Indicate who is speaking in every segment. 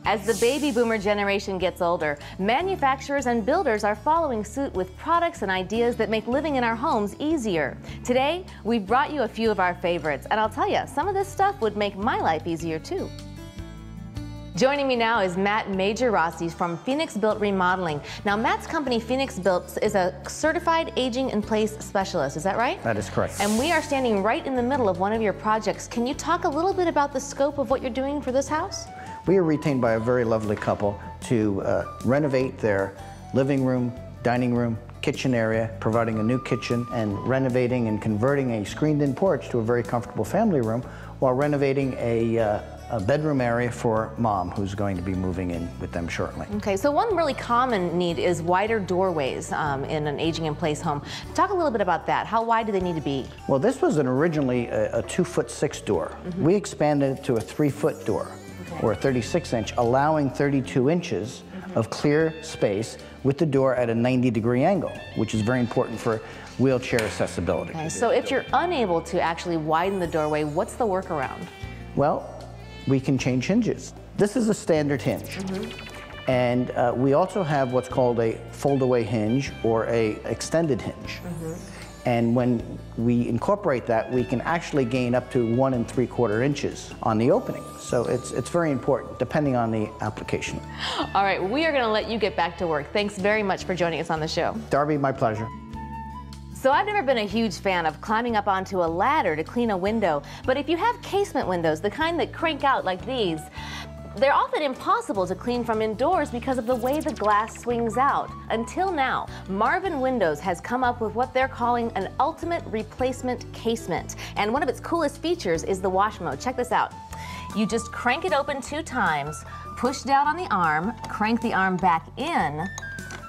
Speaker 1: As the baby boomer generation gets older, manufacturers and builders are following suit with products and ideas that make living in our homes easier. Today, we've brought you a few of our favorites, and I'll tell you, some of this stuff would make my life easier too. Joining me now is Matt Major Rossi from Phoenix Built Remodeling. Now, Matt's company, Phoenix Built, is a certified aging in place specialist. Is that right?
Speaker 2: That is correct.
Speaker 1: And we are standing right in the middle of one of your projects. Can you talk a little bit about the scope of what you're doing for this house?
Speaker 2: We are retained by a very lovely couple to renovate their living room, dining room, kitchen area, providing a new kitchen, and renovating and converting a screened-in porch to a very comfortable family room, while renovating a bedroom area for mom, who's going to be moving in with them shortly.
Speaker 1: Okay, so one really common need is wider doorways in an aging-in-place home. Talk a little bit about that. How wide do they need to be?
Speaker 2: Well, this was originally a 2'6" door. We expanded it to a 3-foot door, or a 36-inch, allowing 32 inches of clear space with the door at a 90-degree angle, which is very important for wheelchair accessibility.
Speaker 1: Okay, so if you're unable to actually widen the doorway, what's the workaround?
Speaker 2: Well, we can change hinges. This is a standard hinge. And we also have what's called a fold-away hinge or a extended hinge. And when we incorporate that, we can actually gain up to 1 3/4 inches on the opening. So it's very important, depending on the application.
Speaker 1: All right, we are going to let you get back to work. Thanks very much for joining us on the show.
Speaker 2: Darby, my pleasure.
Speaker 1: So I've never been a huge fan of climbing up onto a ladder to clean a window, but if you have casement windows, the kind that crank out like these, they're often impossible to clean from indoors because of the way the glass swings out. Until now, Marvin Windows has come up with what they're calling an ultimate replacement casement. And one of its coolest features is the wash mode. Check this out. You just crank it open 2 times, push down on the arm, crank the arm back in,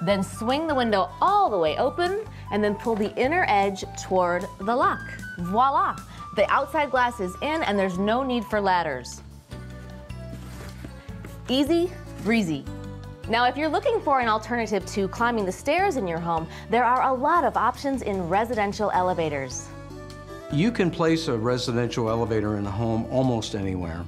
Speaker 1: then swing the window all the way open, and then pull the inner edge toward the lock. Voila! The outside glass is in, and there's no need for ladders. Easy breezy. Now, if you're looking for an alternative to climbing the stairs in your home, there are a lot of options in residential elevators.
Speaker 3: You can place a residential elevator in a home almost anywhere.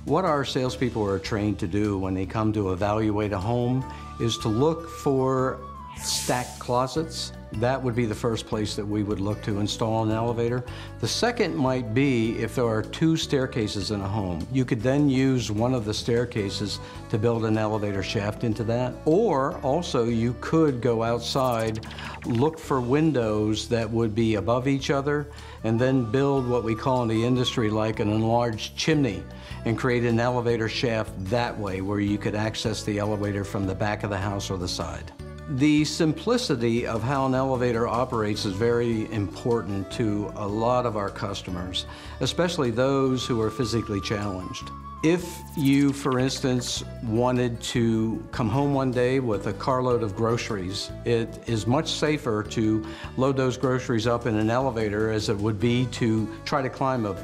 Speaker 3: What our salespeople are trained to do when they come to evaluate a home is to look for stacked closets. That would be the first place that we would look to install an elevator. The second might be if there are 2 staircases in a home. You could then use one of the staircases to build an elevator shaft into that. Or also you could go outside, look for windows that would be above each other, and then build what we call in the industry like an enlarged chimney and create an elevator shaft that way where you could access the elevator from the back of the house or the side. The simplicity of how an elevator operates is very important to a lot of our customers, especially those who are physically challenged. If you, for instance, wanted to come home one day with a carload of groceries, it is much safer to load those groceries up in an elevator as it would be to try to climb a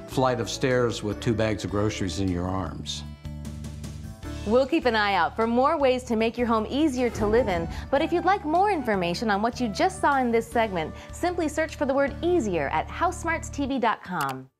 Speaker 3: flight of stairs with 2 bags of groceries in your arms.
Speaker 1: We'll keep an eye out for more ways to make your home easier to live in, but if you'd like more information on what you just saw in this segment, simply search for the word easier at HouseSmartsTV.com.